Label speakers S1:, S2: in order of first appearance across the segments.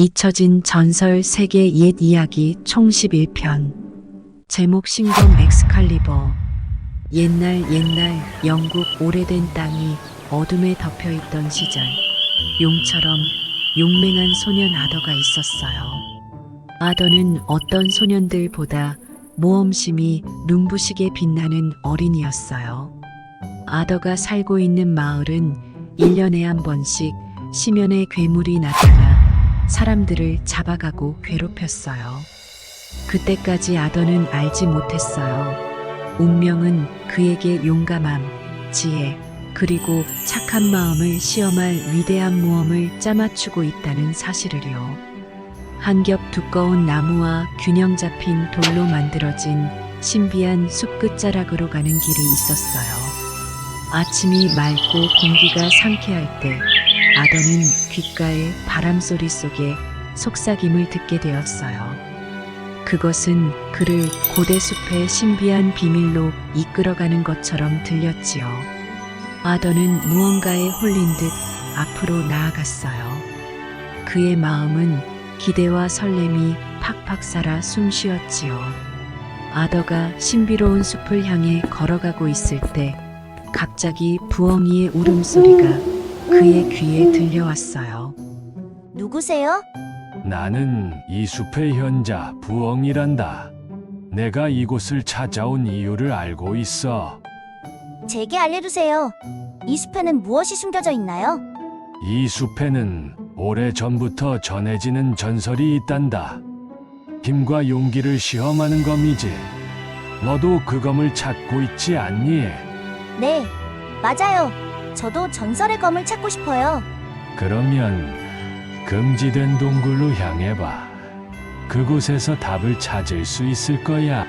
S1: 잊혀진 전설 세계 옛 이야기 총 11편. 제목 신검 엑스칼리버. 옛날 영국 오래된 땅이 어둠에 덮여있던 시절, 용처럼 용맹한 소년 아더가 있었어요. 아더는 어떤 소년들보다 모험심이 눈부시게 빛나는 어린이였어요. 아더가 살고 있는 마을은 1년에 한 번씩 심연의 괴물이 나타나 사람들을 잡아가고 괴롭혔어요. 그때까지 아더는 알지 못했어요. 운명은 그에게 용감함, 지혜, 그리고 착한 마음을 시험할 위대한 모험을 짜맞추고 있다는 사실을요. 한 겹 두꺼운 나무와 균형 잡힌 돌로 만들어진 신비한 숲 끝자락으로 가는 길이 있었어요. 아침이 맑고 공기가 상쾌할 때 아더는 귓가의 바람소리 속에 속삭임을 듣게 되었어요. 그것은 그를 고대 숲의 신비한 비밀로 이끌어가는 것처럼 들렸지요. 아더는 무언가에 홀린 듯 앞으로 나아갔어요. 그의 마음은 기대와 설렘이 팍팍 살아 숨쉬었지요. 아더가 신비로운 숲을 향해 걸어가고 있을 때 갑자기 부엉이의 울음소리가 그의 귀에 들려왔어요.
S2: 누구세요?
S3: 나는 이 숲의 현자 부엉이란다. 내가 이곳을 찾아온 이유를 알고 있어.
S2: 제게 알려주세요. 이 숲에는 무엇이 숨겨져 있나요?
S3: 이 숲에는 오래전부터 전해지는 전설이 있단다. 힘과 용기를 시험하는 검이지. 너도 그 검을 찾고 있지 않니?
S2: 네, 맞아요. 저도 전설의 검을 찾고 싶어요.
S3: 그러면 금지된 동굴로 향해봐. 그곳에서 답을 찾을 수 있을 거야.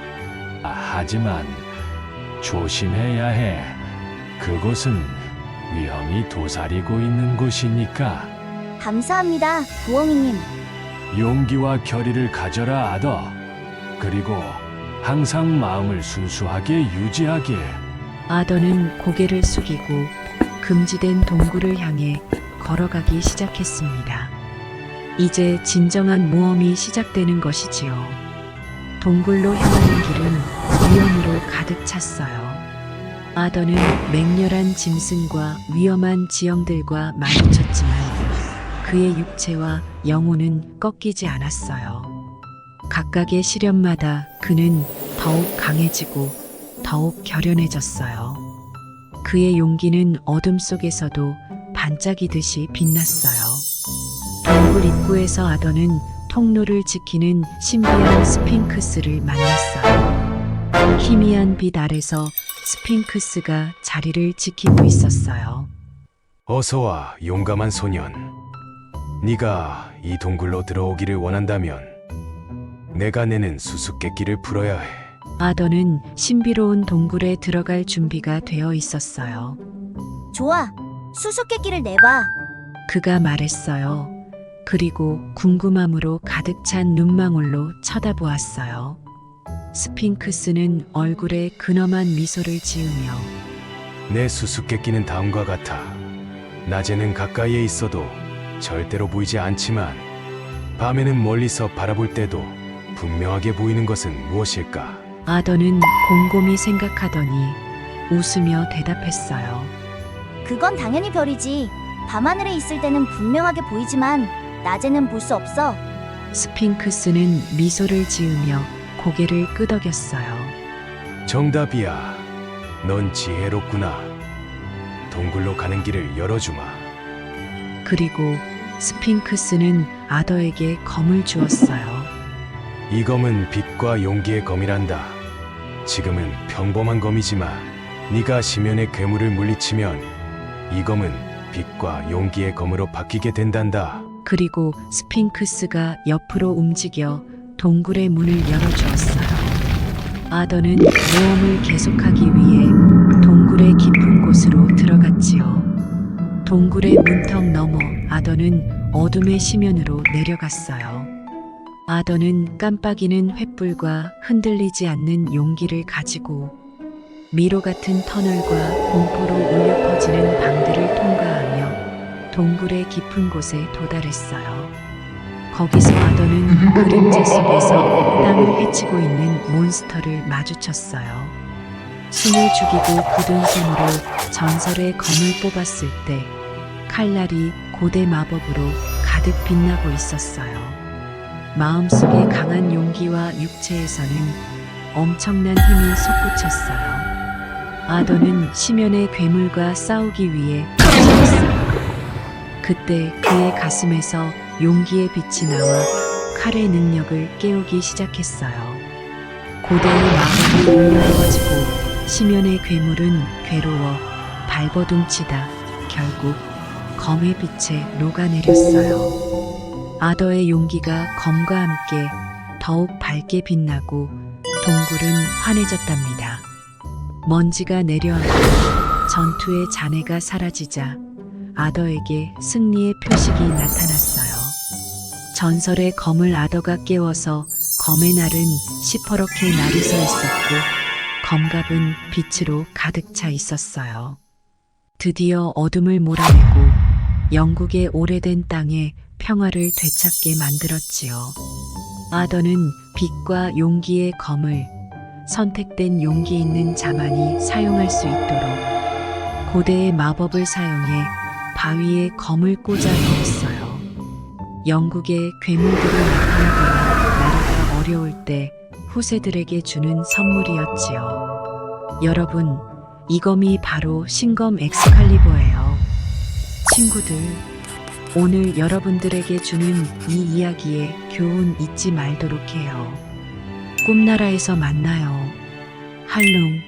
S3: 하지만 조심해야 해. 그곳은 위험이 도사리고 있는 곳이니까.
S2: 감사합니다, 부엉이님.
S3: 용기와 결의를 가져라, 아더. 그리고 항상 마음을 순수하게 유지하길.
S1: 아더는 고개를 숙이고 금지된 동굴을 향해 걸어가기 시작했습니다. 이제 진정한 모험이 시작되는 것이지요. 동굴로 향하는 길은 위험으로 가득 찼어요. 아더는 맹렬한 짐승과 위험한 지형들과 마주쳤지만 그의 육체와 영혼은 꺾이지 않았어요. 각각의 시련마다 그는 더욱 강해지고 더욱 결연해졌어요. 그의 용기는 어둠 속에서도 반짝이듯이 빛났어요. 동굴 입구에서 아더는 통로를 지키는 신비한 스핑크스를 만났어요. 희미한 빛 아래서 스핑크스가 자리를 지키고 있었어요.
S4: 어서 와, 용감한 소년. 네가 이 동굴로 들어오기를 원한다면 내가 내는 수수께끼를 풀어야 해.
S1: 아더는 신비로운 동굴에 들어갈 준비가 되어 있었어요.
S2: 좋아, 수수께끼를 내봐.
S1: 그가 말했어요. 그리고 궁금함으로 가득 찬 눈망울로 쳐다보았어요. 스핑크스는 얼굴에 근엄한 미소를 지으며
S4: 내 수수께끼는 다음과 같아. 낮에는 가까이에 있어도 절대로 보이지 않지만 밤에는 멀리서 바라볼 때도 분명하게 보이는 것은 무엇일까?
S1: 아더는 곰곰이 생각하더니 웃으며 대답했어요.
S2: 그건 당연히 별이지. 밤하늘에 있을 때는 분명하게 보이지만 낮에는 볼 수 없어.
S1: 스핑크스는 미소를 지으며 고개를 끄덕였어요.
S4: 정답이야. 넌 지혜롭구나. 동굴로 가는 길을 열어주마.
S1: 그리고 스핑크스는 아더에게 검을 주었어요.
S4: 이 검은 빛과 용기의 검이란다. 지금은 평범한 검이지만 네가 심연의 괴물을 물리치면 이 검은 빛과 용기의 검으로 바뀌게 된단다.
S1: 그리고 스핑크스가 옆으로 움직여 동굴의 문을 열어주었어요. 아더는 모험을 계속하기 위해 동굴의 깊은 곳으로 들어갔지요. 동굴의 문턱 너머 아더는 어둠의 심연으로 내려갔어요. 아더는 깜빡이는 횃불과 흔들리지 않는 용기를 가지고 미로 같은 터널과 공포로 울려 퍼지는 방들을 통과하며 동굴의 깊은 곳에 도달했어요. 거기서 아더는 그림자 속에서 땅을 헤치고 있는 몬스터를 마주쳤어요. 숨을 죽이고 굳은 손으로 전설의 검을 뽑았을 때 칼날이 고대 마법으로 가득 빛나고 있었어요. 마음속에 강한 용기와 육체에서는 엄청난 힘이 솟구쳤어요. 아더는 심연의 괴물과 싸우기 위해 도전했어요. 그때 그의 가슴에서 용기의 빛이 나와 칼의 능력을 깨우기 시작했어요. 고대의 마법이 울려퍼지고 심연의 괴물은 괴로워 발버둥치다 결국 검의 빛에 녹아내렸어요. 아더의 용기가 검과 함께 더욱 밝게 빛나고 동굴은 환해졌답니다. 먼지가 내려앉고 전투의 잔해가 사라지자 아더에게 승리의 표식이 나타났어요. 전설의 검을 아더가 깨워서 검의 날은 시퍼렇게 날이 서 있었고 검갑은 빛으로 가득 차 있었어요. 드디어 어둠을 몰아내고 영국의 오래된 땅에 평화를 되찾게 만들었지요. 아더는 빛과 용기의 검을 선택된 용기 있는 자만이 사용할 수 있도록 고대의 마법을 사용해 바위에 검을 꽂아 넣었어요. 영국의 괴물들이 나타나거나 나라가 어려울 때 후세들에게 주는 선물이었지요. 여러분, 이 검이 바로 신검 엑스칼리버예요. 친구들, 오늘 여러분들에게 주는 이 이야기의 교훈 잊지 말도록 해요. 꿈나라에서 만나요. 할롱.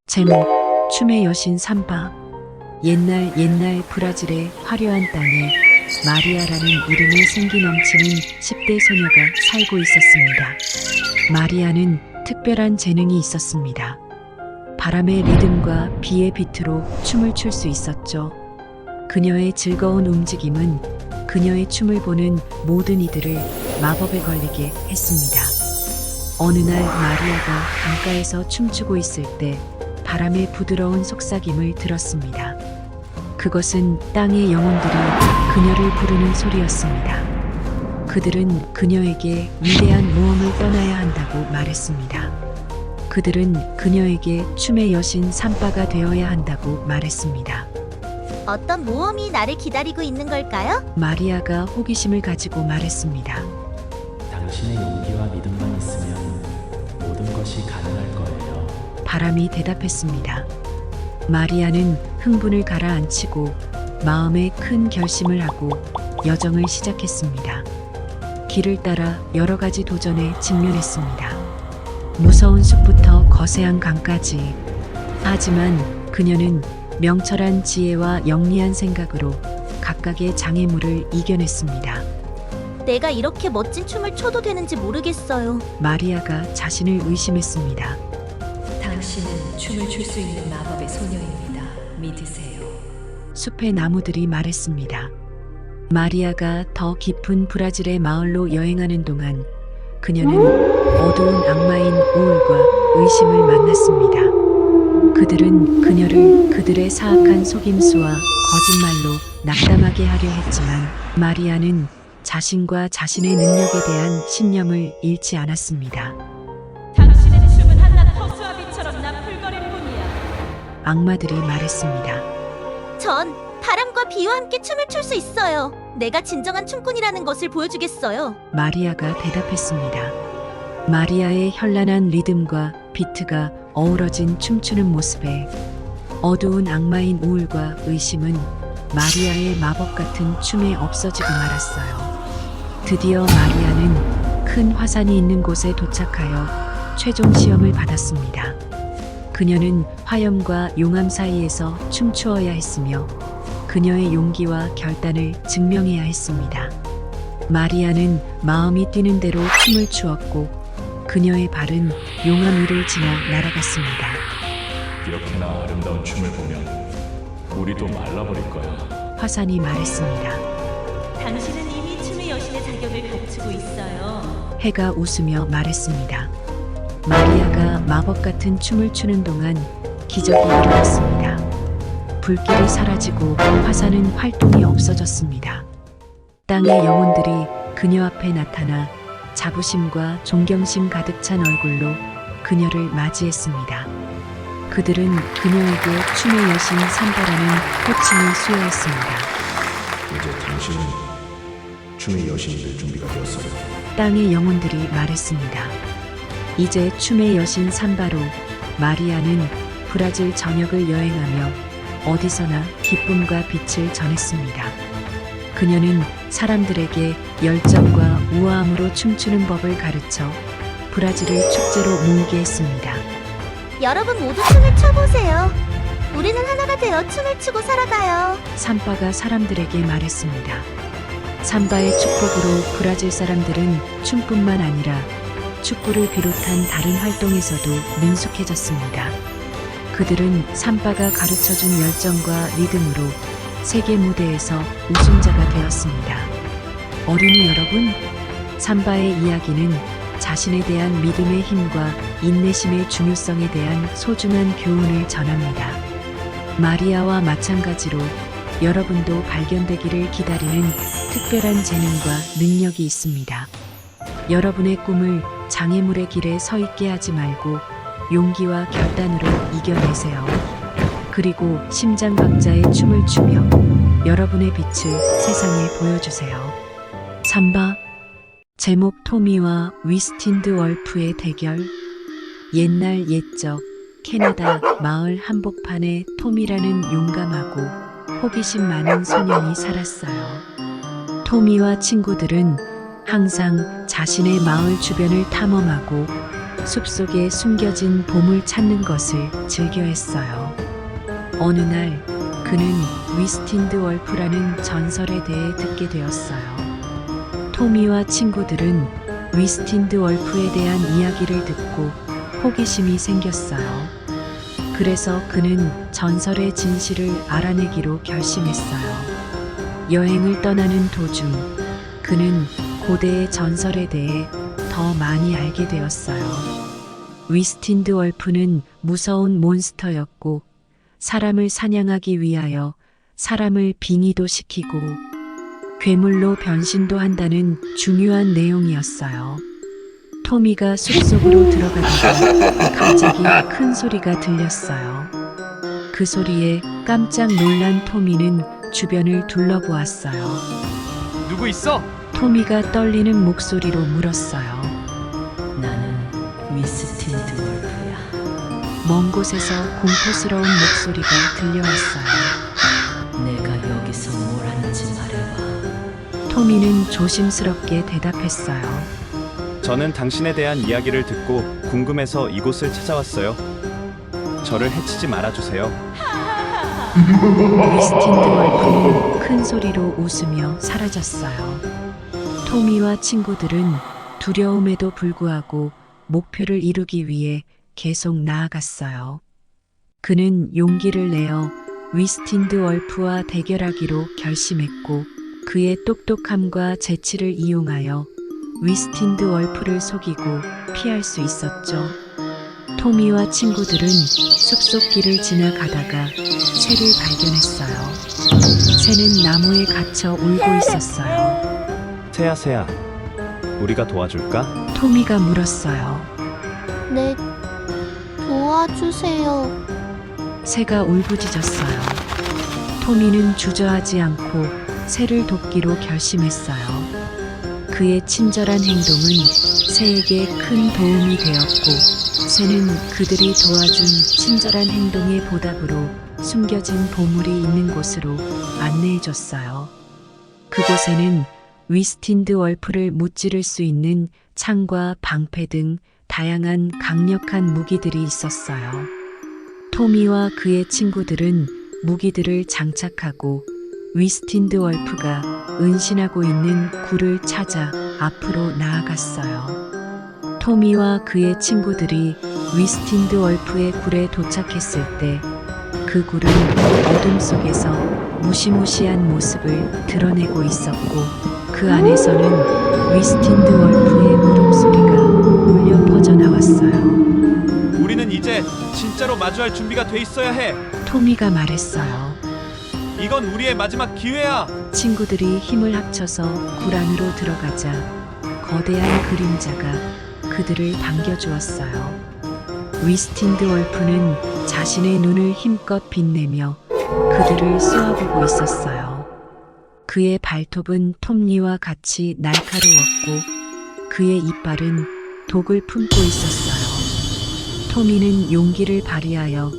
S1: 제목, 춤의 여신 삼바. 옛날 브라질의 화려한 땅에 마리아라는 이름의 생기 넘치는 10대 소녀가 살고 있었습니다. 마리아는 특별한 재능이 있었습니다. 바람의 리듬과 비의 비트로 춤을 출 수 있었죠. 그녀의 즐거운 움직임은 그녀의 춤을 보는 모든 이들을 마법에 걸리게 했습니다. 어느 날 마리아가 강가에서 춤추고 있을 때 바람의 부드러운 속삭임을 들었습니다. 그것은 땅의 영혼들이 그녀를 부르는 소리였습니다. 그들은 그녀에게 위대한 모험을 떠나야 한다고 말했습니다. 그들은 그녀에게 춤의 여신 삼바가 되어야 한다고 말했습니다.
S2: 어떤 모험이 나를 기다리고 있는 걸까요?
S1: 마리아가 호기심을 가지고 말했습니다.
S5: 당신의 용기와 믿음만 있으면 모든 것이 가능할 거예요.
S1: 바람이 대답했습니다. 마리아는 흥분을 가라앉히고 마음에 큰 결심을 하고 여정을 시작했습니다. 길을 따라 여러 가지 도전에 직면했습니다. 무서운 숲부터 거세한 강까지. 하지만 그녀는 명철한 지혜와 영리한 생각으로 각각의 장애물을 이겨냈습니다.
S2: 내가 이렇게 멋진 춤을 춰도 되는지 모르겠어요.
S1: 마리아가 자신을 의심했습니다.
S6: 당신은 춤을 출 수 있는 마법의 소녀입니다. 믿으세요.
S1: 숲의 나무들이 말했습니다. 마리아가 더 깊은 브라질의 마을로 여행하는 동안 그녀는 어두운 악마인 우울과 의심을 만났습니다. 그들은 그녀를 그들의 사악한 속임수와 거짓말로 낙담하게 하려 했지만 마리아는 자신과 자신의 능력에 대한 신념을 잃지 않았습니다.
S6: 당신의 춤은 한낱 허수아 비처럼 나풀거릴 뿐이야.
S1: 악마들이 말했습니다.
S2: 전 바람과 비와 함께 춤을 출 수 있어요. 내가 진정한 춤꾼이라는 것을 보여주겠어요.
S1: 마리아가 대답했습니다. 마리아의 현란한 리듬과 비트가 어우러진 춤추는 모습에 어두운 악마인 우울과 의심은 마리아의 마법 같은 춤에 없어지고 말았어요. 드디어 마리아는 큰 화산이 있는 곳에 도착하여 최종 시험을 받았습니다. 그녀는 화염과 용암 사이에서 춤추어야 했으며 그녀의 용기와 결단을 증명해야 했습니다. 마리아는 마음이 뛰는 대로 춤을 추었고 그녀의 발은 용암 위를 지나 날아갔습니다.
S7: 이렇게나 아름다운 춤을 보면 우리도 말라버릴 거야.
S1: 화산이 말했습니다.
S6: 당신은 이미 춤의 여신의 자격을 갖추고 있어요.
S1: 해가 웃으며 말했습니다. 마리아가 마법 같은 춤을 추는 동안 기적이 일어났습니다. 불길이 사라지고 화산은 활동이 없어졌습니다. 땅의 영혼들이 그녀 앞에 나타나 자부심과 존경심 가득 찬 얼굴로 그녀를 맞이했습니다. 그들은 그녀에게 춤의 여신 산바라는 호칭을 수여했습니다.
S7: 이제 당신은 춤의 여신이 될 준비가 되었어요.
S1: 땅의 영혼들이 말했습니다. 이제 춤의 여신 산바로 마리아는 브라질 전역을 여행하며 어디서나 기쁨과 빛을 전했습니다. 그녀는 사람들에게 열정과 우아함으로 춤추는 법을 가르쳐 브라질을 축제로 모으게 했습니다.
S2: 여러분 모두 춤을 춰보세요. 우리는 하나가 되어 춤을 추고 살아가요.
S1: 삼바가 사람들에게 말했습니다. 삼바의 축복으로 브라질 사람들은 춤뿐만 아니라 축구를 비롯한 다른 활동에서도 능숙해졌습니다. 그들은 삼바가 가르쳐준 열정과 리듬으로 세계 무대에서 우승자가 되었습니다. 어린이 여러분, 삼바의 이야기는 자신에 대한 믿음의 힘과 인내심의 중요성에 대한 소중한 교훈을 전합니다. 마리아와 마찬가지로 여러분도 발견되기를 기다리는 특별한 재능과 능력이 있습니다. 여러분의 꿈을 장애물의 길에 서 있게 하지 말고 용기와 결단으로 이겨내세요. 그리고 심장박자의 춤을 추며 여러분의 빛을 세상에 보여주세요. 삼바. 제목 토미와 위스틴드 월프의 대결. 옛날 옛적 캐나다 마을 한복판에 톰이라는 용감하고 호기심 많은 소년이 살았어요. 토미와 친구들은 항상 자신의 마을 주변을 탐험하고 숲속에 숨겨진 보물 찾는 것을 즐겨했어요. 어느 날 그는 위스틴드 월프라는 전설에 대해 듣게 되었어요. 토미와 친구들은 위스틴드 월프에 대한 이야기를 듣고 호기심이 생겼어요. 그래서 그는 전설의 진실을 알아내기로 결심했어요. 여행을 떠나는 도중 그는 고대의 전설에 대해 더 많이 알게 되었어요. 위스틴드 월프는 무서운 몬스터였고 사람을 사냥하기 위하여 사람을 빙의도 시키고 괴물로 변신도 한다는 중요한 내용이었어요. 토미가 숲속으로 들어가다가 갑자기 큰 소리가 들렸어요. 그 소리에 깜짝 놀란 토미는 주변을 둘러보았어요.
S8: 누구 있어?
S1: 토미가 떨리는 목소리로 물었어요.
S6: 나는 위스틴드 월프야.
S1: 먼 곳에서 공포스러운 목소리가 들려왔어요.
S6: 내가 여기서 뭘 하는지 말해봐.
S1: 토미는 조심스럽게 대답했어요.
S8: 저는 당신에 대한 이야기를 듣고 궁금해서 이곳을 찾아왔어요. 저를 해치지 말아주세요.
S1: 위스틴드 월프는 큰 소리로 웃으며 사라졌어요. 토미와 친구들은 두려움에도 불구하고 목표를 이루기 위해 계속 나아갔어요. 그는 용기를 내어 위스틴드 월프와 대결하기로 결심했고 그의 똑똑함과 재치를 이용하여 위스틴드 월프를 속이고 피할 수 있었죠. 토미와 친구들은 숲속 길을 지나가다가 새를 발견했어요. 새는 나무에 갇혀 울고 있었어요.
S8: 새야, 우리가 도와줄까?
S1: 토미가 물었어요.
S2: 네, 도와주세요.
S1: 새가 울부짖었어요. 토미는 주저하지 않고 새를 돕기로 결심했어요. 그의 친절한 행동은 새에게 큰 도움이 되었고 새는 그들이 도와준 친절한 행동의 보답으로 숨겨진 보물이 있는 곳으로 안내해줬어요. 그곳에는 위스틴드 월프를 무찌를 수 있는 창과 방패 등 다양한 강력한 무기들이 있었어요. 토미와 그의 친구들은 무기들을 장착하고 위스틴드 월프가 은신하고 있는 굴을 찾아 앞으로 나아갔어요. 토미와 그의 친구들이 위스틴드 월프의 굴에 도착했을 때 그 굴은 어둠 속에서 무시무시한 모습을 드러내고 있었고 그 안에서는 위스틴드 월프의 울음소리가 울려 퍼져나왔어요.
S8: 우리는 이제 진짜로 마주할 준비가 돼 있어야 해.
S1: 토미가 말했어요.
S8: 이건 우리의 마지막 기회야.
S1: 친구들이 힘을 합쳐서 굴 안으로 들어가자 거대한 그림자가 그들을 반겨주었어요. 위스틴드 월프는 자신의 눈을 힘껏 빛내며 그들을 쏘아보고 있었어요. 그의 발톱은 톱니와 같이 날카로웠고 그의 이빨은 독을 품고 있었어요. 토미는 용기를 발휘하여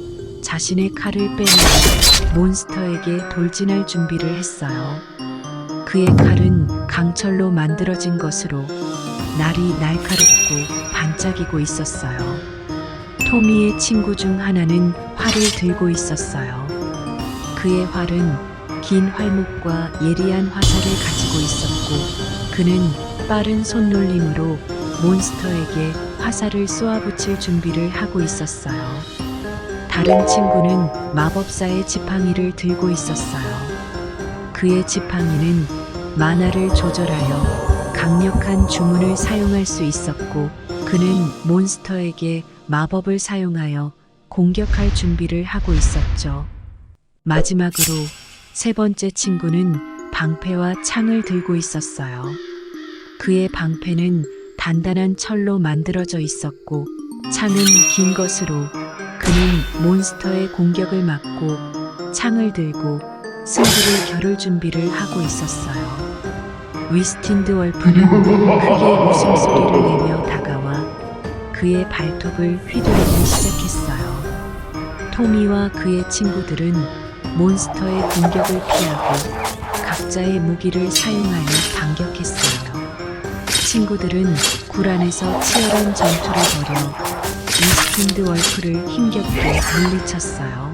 S1: 자신의 칼을 빼내어 몬스터에게 돌진할 준비를 했어요. 그의 칼은 강철로 만들어진 것으로 날이 날카롭고 반짝이고 있었어요. 토미의 친구 중 하나는 활을 들고 있었어요. 그의 활은 긴 활목과 예리한 화살을 가지고 있었고 그는 빠른 손놀림으로 몬스터에게 화살을 쏘아붙일 준비를 하고 있었어요. 다른 친구는 마법사의 지팡이를 들고 있었어요. 그의 지팡이는 만화를 조절하여 강력한 주문을 사용할 수 있었고 그는 몬스터에게 마법을 사용하여 공격할 준비를 하고 있었죠. 마지막으로 세 번째 친구는 방패와 창을 들고 있었어요. 그의 방패는 단단한 철로 만들어져 있었고 창은 긴 것으로 그는 몬스터의 공격을 막고 창을 들고 승부를 겨룰 준비를 하고 있었어요. 위스틴드 월프는 크게 웃음소리를 내며 다가와 그의 발톱을 휘두르기 시작했어요. 토미와 그의 친구들은 몬스터의 공격을 피하고 각자의 무기를 사용하여 반격했어요. 친구들은 굴 안에서 치열한 전투를 벌여 위스틴드 월프를 힘겹게 물리쳤어요.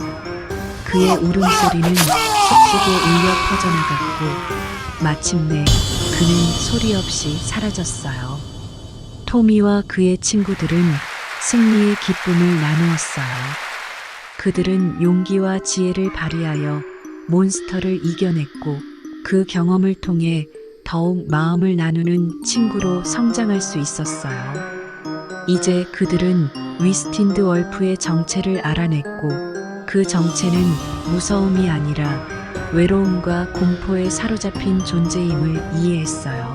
S1: 그의 울음소리는 숲속에 울려 퍼져나갔고 마침내 그는 소리 없이 사라졌어요. 토미와 그의 친구들은 승리의 기쁨을 나누었어요. 그들은 용기와 지혜를 발휘하여 몬스터를 이겨냈고 그 경험을 통해 더욱 마음을 나누는 친구로 성장할 수 있었어요. 이제 그들은 위스틴드 월프의 정체를 알아냈고 그 정체는 무서움이 아니라 외로움과 공포에 사로잡힌 존재임을 이해했어요.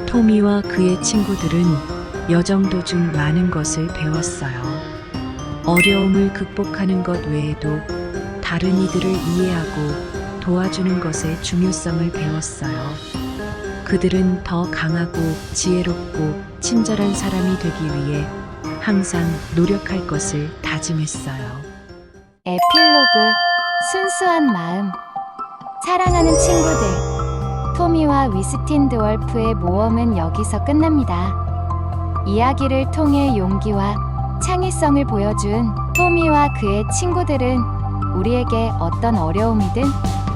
S1: 토미와 그의 친구들은 여정 도중 많은 것을 배웠어요. 어려움을 극복하는 것 외에도 다른 이들을 이해하고 도와주는 것의 중요성을 배웠어요. 그들은 더 강하고 지혜롭고 친절한 사람이 되기 위해 항상 노력할 것을 다짐했어요.
S9: 에필로그 순수한 마음. 사랑하는 친구들, 토미와 위스틴드 월프의 모험은 여기서 끝납니다. 이야기를 통해 용기와 창의성을 보여준 토미와 그의 친구들은 우리에게 어떤 어려움이든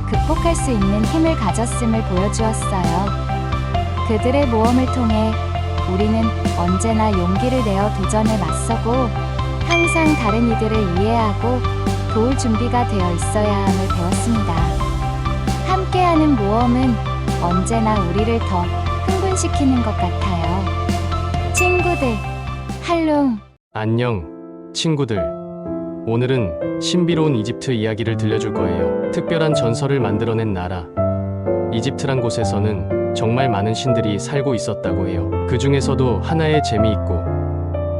S9: 극복할 수 있는 힘을 가졌음을 보여주었어요. 그들의 모험을 통해 우리는 언제나 용기를 내어 도전에 맞서고 항상 다른 이들을 이해하고 도울 준비가 되어 있어야 함을 배웠습니다. 함께하는 모험은 언제나 우리를 더 흥분시키는 것 같아요. 친구들, 할롱.
S10: 안녕, 친구들. 오늘은 신비로운 이집트 이야기를 들려줄 거예요. 특별한 전설을 만들어낸 나라. 이집트란 곳에서는 정말 많은 신들이 살고 있었다고 해요. 그 중에서도 하나의 재미있고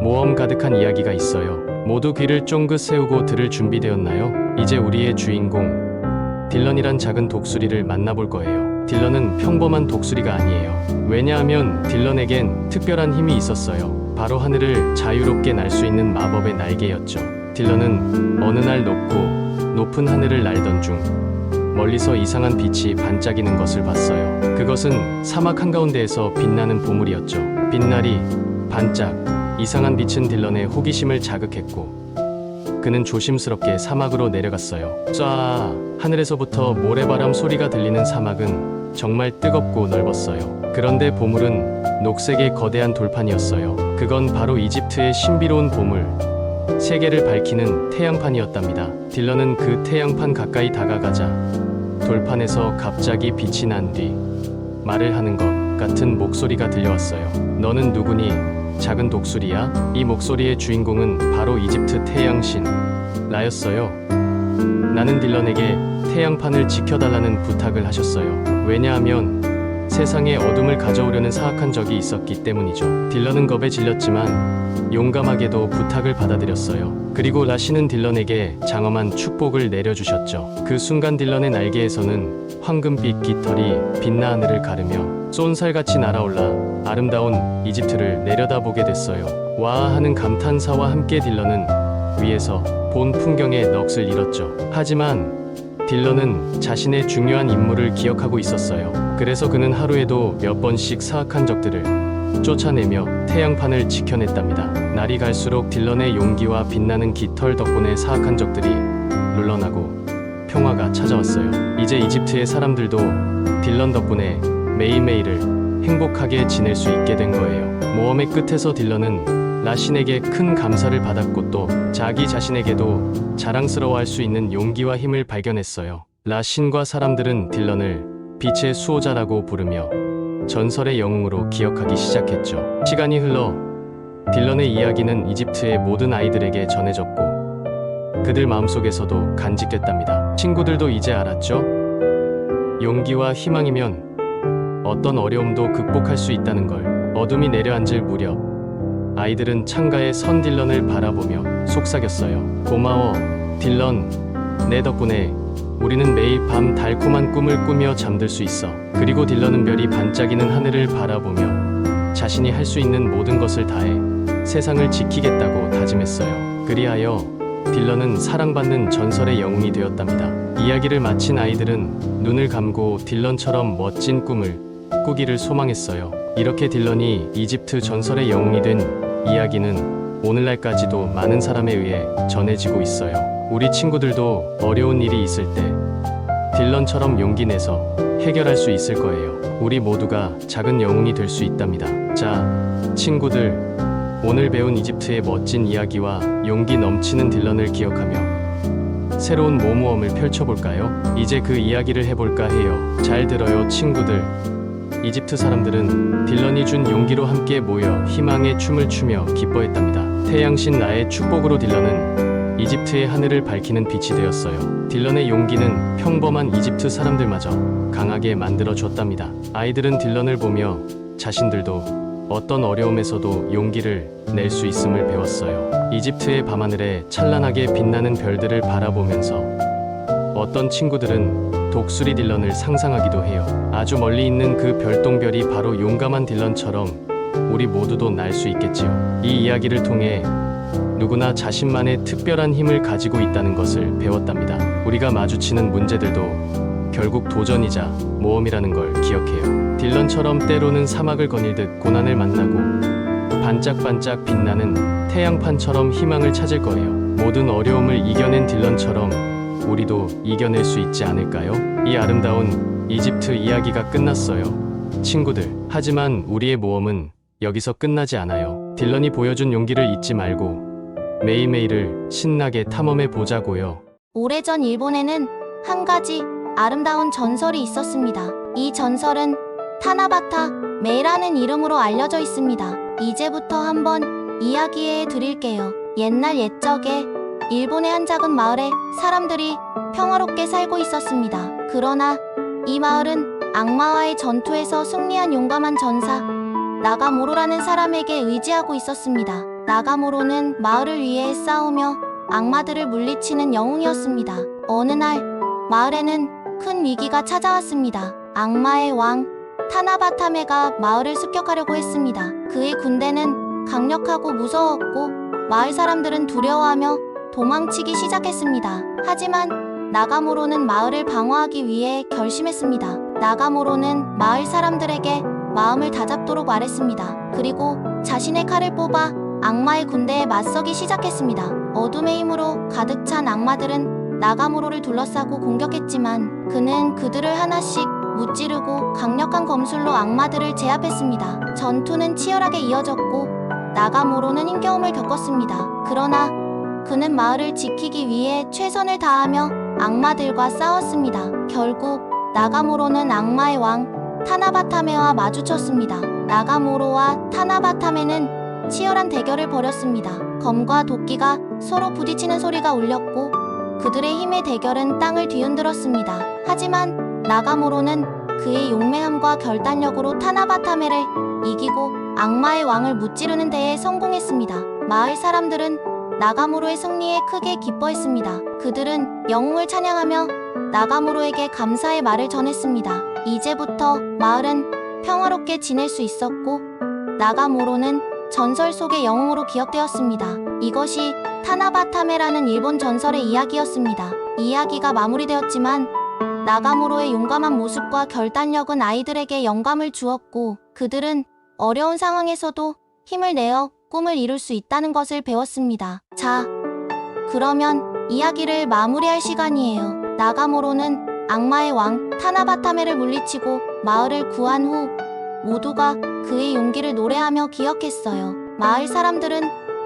S10: 모험 가득한 이야기가 있어요. 모두 귀를 쫑긋 세우고 들을 준비되었나요? 이제 우리의 주인공 딜런이란 작은 독수리를 만나볼 거예요. 딜런은 평범한 독수리가 아니에요. 왜냐하면 딜런에겐 특별한 힘이 있었어요. 바로 하늘을 자유롭게 날 수 있는 마법의 날개였죠. 딜런은 어느 날 높은 하늘을 날던 중 멀리서 이상한 빛이 반짝이는 것을 봤어요. 그것은 사막 한가운데에서 빛나는 보물이었죠. 빛날이 반짝 이상한 빛은 딜런의 호기심을 자극했고 그는 조심스럽게 사막으로 내려갔어요. 쏴! 하늘에서부터 모래바람 소리가 들리는 사막은 정말 뜨겁고 넓었어요. 그런데 보물은 녹색의 거대한 돌판이었어요. 그건 바로 이집트의 신비로운 보물, 세계를 밝히는 태양판이었답니다. 딜런은 그 태양판 가까이 다가가자 돌판에서 갑자기 빛이 난 뒤 말을 하는 것 같은 목소리가 들려왔어요. 너는 누구니? 작은 독수리야? 이 목소리의 주인공은 바로 이집트 태양신 라였어요. 나는 딜런에게 태양판을 지켜달라는 부탁을 하셨어요. 왜냐하면 세상에 어둠을 가져오려는 사악한 적이 있었기 때문이죠. 딜런은 겁에 질렸지만 용감하게도 부탁을 받아들였어요. 그리고 라신은 딜런에게 장엄한 축복을 내려주셨죠. 그 순간 딜런의 날개에서는 황금빛 깃털이 빛나 하늘을 가르며 쏜살같이 날아올라 아름다운 이집트를 내려다보게 됐어요. 와 하는 감탄사와 함께 딜런은 위에서 본 풍경에 넋을 잃었죠. 하지만 딜런은 자신의 중요한 임무를 기억하고 있었어요. 그래서 그는 하루에도 몇 번씩 사악한 적들을 쫓아내며 태양판을 지켜냈답니다. 날이 갈수록 딜런의 용기와 빛나는 깃털 덕분에 사악한 적들이 물러나고 평화가 찾아왔어요. 이제 이집트의 사람들도 딜런 덕분에 매일매일을 행복하게 지낼 수 있게 된 거예요. 모험의 끝에서 딜런은 라신에게 큰 감사를 받았고 또 자기 자신에게도 자랑스러워할 수 있는 용기와 힘을 발견했어요. 라신과 사람들은 딜런을 빛의 수호자라고 부르며 전설의 영웅으로 기억하기 시작했죠. 시간이 흘러 딜런의 이야기는 이집트의 모든 아이들에게 전해졌고 그들 마음속에서도 간직됐답니다. 친구들도 이제 알았죠? 용기와 희망이면 어떤 어려움도 극복할 수 있다는 걸. 어둠이 내려앉을 무렵 아이들은 창가에 선 딜런을 바라보며 속삭였어요. 고마워, 딜런. 내 덕분에 우리는 매일 밤 달콤한 꿈을 꾸며 잠들 수 있어. 그리고 딜런은 별이 반짝이는 하늘을 바라보며 자신이 할 수 있는 모든 것을 다해 세상을 지키겠다고 다짐했어요. 그리하여 딜런은 사랑받는 전설의 영웅이 되었답니다. 이야기를 마친 아이들은 눈을 감고 딜런처럼 멋진 꿈을 꾸기를 소망했어요. 이렇게 딜런이 이집트 전설의 영웅이 된 이야기는 오늘날까지도 많은 사람에 의해 전해지고 있어요. 우리 친구들도 어려운 일이 있을 때 딜런처럼 용기 내서 해결할 수 있을 거예요. 우리 모두가 작은 영웅이 될 수 있답니다. 자, 친구들, 오늘 배운 이집트의 멋진 이야기와 용기 넘치는 딜런을 기억하며 새로운 모모험을 펼쳐볼까요? 이제 그 이야기를 해볼까 해요. 잘 들어요, 친구들. 이집트 사람들은 딜런이 준 용기로 함께 모여 희망의 춤을 추며 기뻐했답니다. 태양신 라의 축복으로 딜런은 이집트의 하늘을 밝히는 빛이 되었어요. 딜런의 용기는 평범한 이집트 사람들마저 강하게 만들어 줬답니다. 아이들은 딜런을 보며 자신들도 어떤 어려움에서도 용기를 낼 수 있음을 배웠어요. 이집트의 밤하늘에 찬란하게 빛나는 별들을 바라보면서 어떤 친구들은 독수리 딜런을 상상하기도 해요. 아주 멀리 있는 그 별똥별이 바로 용감한 딜런처럼 우리 모두도 날 수 있겠지요. 이 이야기를 통해 누구나 자신만의 특별한 힘을 가지고 있다는 것을 배웠답니다. 우리가 마주치는 문제들도 결국 도전이자 모험이라는 걸 기억해요. 딜런처럼 때로는 사막을 거닐듯 고난을 만나고 반짝반짝 빛나는 태양판처럼 희망을 찾을 거예요. 모든 어려움을 이겨낸 딜런처럼 우리도 이겨낼 수 있지 않을까요? 이 아름다운 이집트 이야기가 끝났어요. 친구들, 하지만 우리의 모험은 여기서 끝나지 않아요. 딜런이 보여준 용기를 잊지 말고 매일매일을 신나게 탐험해 보자고요.
S2: 오래전 일본에는 한 가지 아름다운 전설이 있었습니다. 이 전설은 타나바타 메라는 이름으로 알려져 있습니다. 이제부터 한번 이야기해 드릴게요. 옛날 옛적에 일본의 한 작은 마을에 사람들이 평화롭게 살고 있었습니다. 그러나 이 마을은 악마와의 전투에서 승리한 용감한 전사 나가모로라는 사람에게 의지하고 있었습니다. 나가모로는 마을을 위해 싸우며 악마들을 물리치는 영웅이었습니다. 어느 날 마을에는 큰 위기가 찾아왔습니다. 악마의 왕 타나바타메가 마을을 습격하려고 했습니다. 그의 군대는 강력하고 무서웠고 마을 사람들은 두려워하며 도망치기 시작했습니다. 하지만 나가모로는 마을을 방어하기 위해 결심했습니다. 나가모로는 마을 사람들에게 마음을 다잡도록 말했습니다. 그리고 자신의 칼을 뽑아 악마의 군대에 맞서기 시작했습니다. 어둠의 힘으로 가득 찬 악마들은 나가모로를 둘러싸고 공격했지만 그는 그들을 하나씩 무찌르고 강력한 검술로 악마들을 제압했습니다. 전투는 치열하게 이어졌고 나가모로는 힘겨움을 겪었습니다. 그러나 그는 마을을 지키기 위해 최선을 다하며 악마들과 싸웠습니다. 결국 나가모로는 악마의 왕 타나바타메와 마주쳤습니다. 나가모로와 타나바타메는 치열한 대결을 벌였습니다. 검과 도끼가 서로 부딪히는 소리가 울렸고 그들의 힘의 대결은 땅을 뒤흔들었습니다. 하지만 나가모로는 그의 용맹함과 결단력으로 타나바타메를 이기고 악마의 왕을 무찌르는 데에 성공했습니다. 마을 사람들은 나가모로의 승리에 크게 기뻐했습니다. 그들은 영웅을 찬양하며 나가모로에게 감사의 말을 전했습니다. 이제부터 마을은 평화롭게 지낼 수 있었고 나가모로는 전설 속의 영웅으로 기억되었습니다. 이것이 타나바타메라는 일본 전설의 이야기였습니다. 이야기가 마무리되었지만 나가모로의 용감한 모습과 결단력은 아이들에게 영감을 주었고 그들은 어려운 상황에서도 힘을 내어 꿈을 이룰 수 있다는 것을 배웠습니다. 자, 그러면 이야기를 마무리할 시간이에요. 나가모로는 악마의 왕 타나바타메를 물리치고 마을을 구한 후 모두가 그의 용기를 노래하며 기억했어요. 마을 사람들은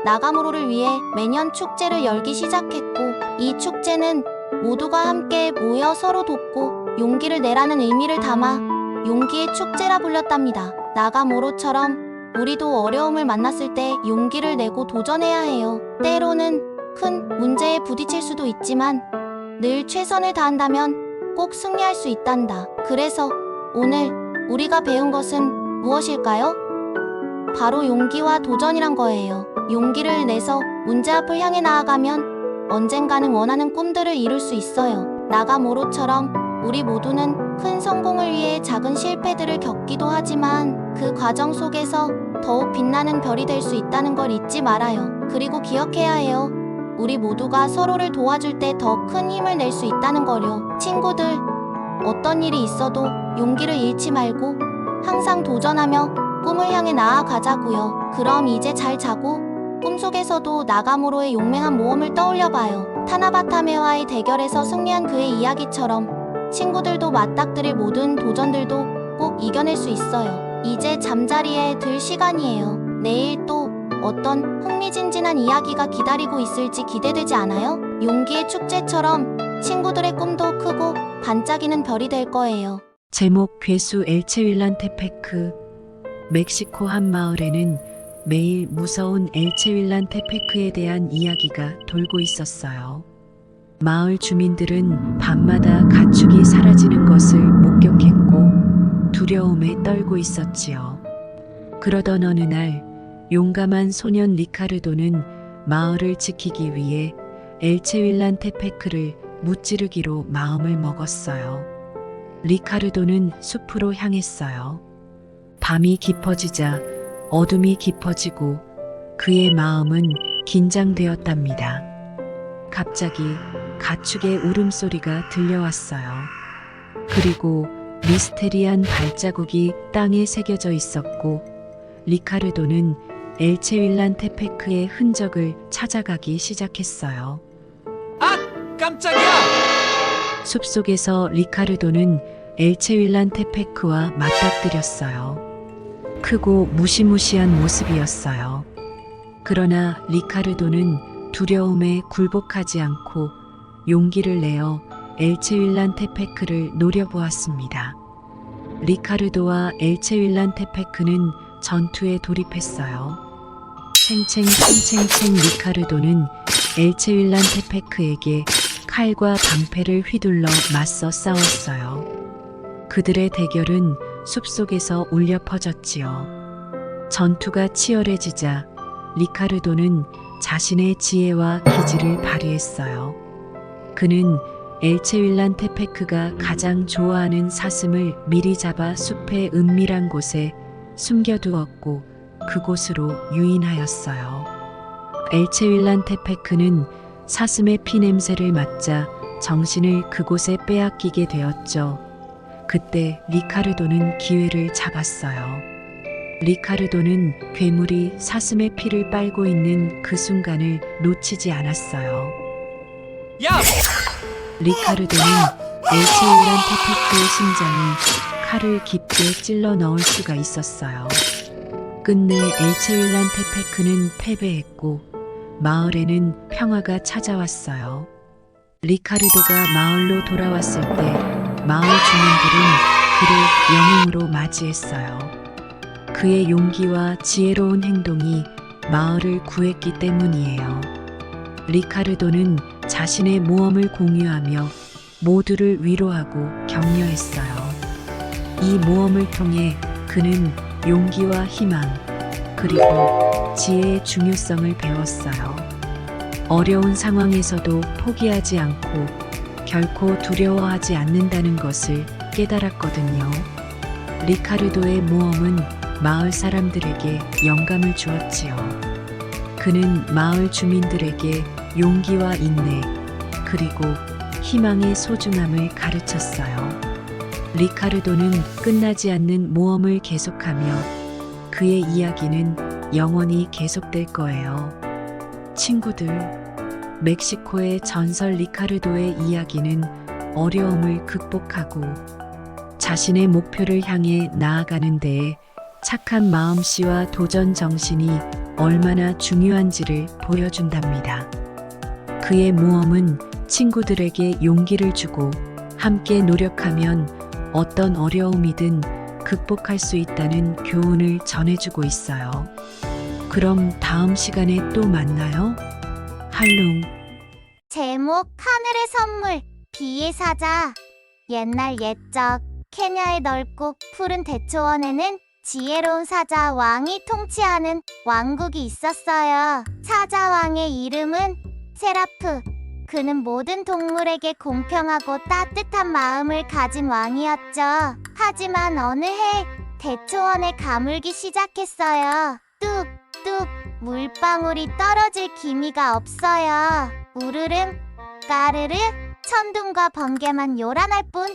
S2: 나가모로를 위해 매년 축제를 열기 시작했고 이 축제는 모두가 함께 모여 서로 돕고 용기를 내라는 의미를 담아 용기의 축제라 불렸답니다. 나가모로처럼 우리도 어려움을 만났을 때 용기를 내고 도전해야 해요. 때로는 큰 문제에 부딪힐 수도 있지만 늘 최선을 다한다면 꼭 승리할 수 있단다. 그래서 오늘 우리가 배운 것은 무엇일까요? 바로 용기와 도전이란 거예요. 용기를 내서 문제 앞을 향해 나아가면 언젠가는 원하는 꿈들을 이룰 수 있어요. 나가모로처럼 우리 모두는 큰 성공을 위해 작은 실패들을 겪기도 하지만 그 과정 속에서 더욱 빛나는 별이 될 수 있다는 걸 잊지 말아요. 그리고 기억해야 해요. 우리 모두가 서로를 도와줄 때 더 큰 힘을 낼 수 있다는 거요. 친구들, 어떤 일이 있어도 용기를 잃지 말고 항상 도전하며 꿈을 향해 나아가자고요. 그럼 이제 잘 자고 꿈속에서도 나가모로의 용맹한 모험을 떠올려봐요. 타나바타메와의 대결에서 승리한 그의 이야기처럼 친구들도 맞닥뜨릴 모든 도전들도 꼭 이겨낼 수 있어요. 이제 잠자리에 들 시간이에요. 내일 또 어떤 흥미진진한 이야기가 기다리고 있을지 기대되지 않아요? 용기의 축제처럼 친구들의 꿈도 크고 반짝이는 별이 될 거예요.
S1: 제목 괴수 엘체윌란테페크. 멕시코 한 마을에는 매일 무서운 엘체윌란테페크에 대한 이야기가 돌고 있었어요. 마을 주민들은 밤마다 가축이 사라지는 것을 목격했고 두려움에 떨고 있었지요. 그러던 어느 날 용감한 소년 리카르도는 마을을 지키기 위해 엘체윌란테페크를 무찌르기로 마음을 먹었어요. 리카르도는 숲으로 향했어요. 밤이 깊어지자 어둠이 깊어지고 그의 마음은 긴장되었답니다. 갑자기 가축의 울음소리가 들려왔어요. 그리고 미스테리한 발자국이 땅에 새겨져 있었고 리카르도는 엘체윌란테페크의 흔적을 찾아가기 시작했어요.
S11: 아! 깜짝이야!
S1: 숲속에서 리카르도는 엘체윌란테페크와 맞닥뜨렸어요. 크고 무시무시한 모습이었어요. 그러나 리카르도는 두려움에 굴복하지 않고 용기를 내어 엘체윌란테페크를 노려보았습니다. 리카르도와 엘체윌란테페크는 전투에 돌입했어요. 챙챙 리카르도는 엘체윌란테페크에게 칼과 방패를 휘둘러 맞서 싸웠어요. 그들의 대결은 숲속에서 울려 퍼졌지요. 전투가 치열해지자 리카르도는 자신의 지혜와 기지를 발휘했어요. 그는 엘체윌란테페크가 가장 좋아하는 사슴을 미리 잡아 숲의 은밀한 곳에 숨겨두었고 그곳으로 유인하였어요. 엘체윌란테페크는 사슴의 피냄새를 맡자 정신을 그곳에 빼앗기게 되었죠. 그때 리카르도는 기회를 잡았어요. 리카르도는 괴물이 사슴의 피를 빨고 있는 그 순간을 놓치지 않았어요.
S11: 야!
S1: 리카르도는 엘체윌란테페크의 심장에 칼을 깊게 찔러 넣을 수가 있었어요. 끝내 엘체윌란테페크는 패배했고 마을에는 평화가 찾아왔어요. 리카르도가 마을로 돌아왔을 때 마을 주민들은 그를 영웅으로 맞이했어요. 그의 용기와 지혜로운 행동이 마을을 구했기 때문이에요. 리카르도는 자신의 모험을 공유하며 모두를 위로하고 격려했어요. 이 모험을 통해 그는 용기와 희망, 그리고 지혜의 중요성을 배웠어요. 어려운 상황에서도 포기하지 않고 결코 두려워하지 않는다는 것을 깨달았거든요. 리카르도의 모험은 마을 사람들에게 영감을 주었지요. 그는 마을 주민들에게 용기와 인내, 그리고 희망의 소중함을 가르쳤어요. 리카르도는 끝나지 않는 모험을 계속하며 그의 이야기는 영원히 계속될 거예요. 친구들, 멕시코의 전설 리카르도의 이야기는 어려움을 극복하고 자신의 목표를 향해 나아가는 데에 착한 마음씨와 도전 정신이 얼마나 중요한지를 보여준답니다. 그의 모험은 친구들에게 용기를 주고 함께 노력하면 어떤 어려움이든 극복할 수 있다는 교훈을 전해주고 있어요. 그럼 다음 시간에 또 만나요. 할롱.
S2: 제목 하늘의 선물 비의 사자. 옛날 옛적 케냐의 넓고 푸른 대초원에는 지혜로운 사자 왕이 통치하는 왕국이 있었어요. 사자 왕의 이름은 세라프. 그는 모든 동물에게 공평하고 따뜻한 마음을 가진 왕이었죠. 하지만 어느 해 대초원에 가물기 시작했어요. 뚝뚝 물방울이 떨어질 기미가 없어요. 우르릉 까르르 천둥과 번개만 요란할 뿐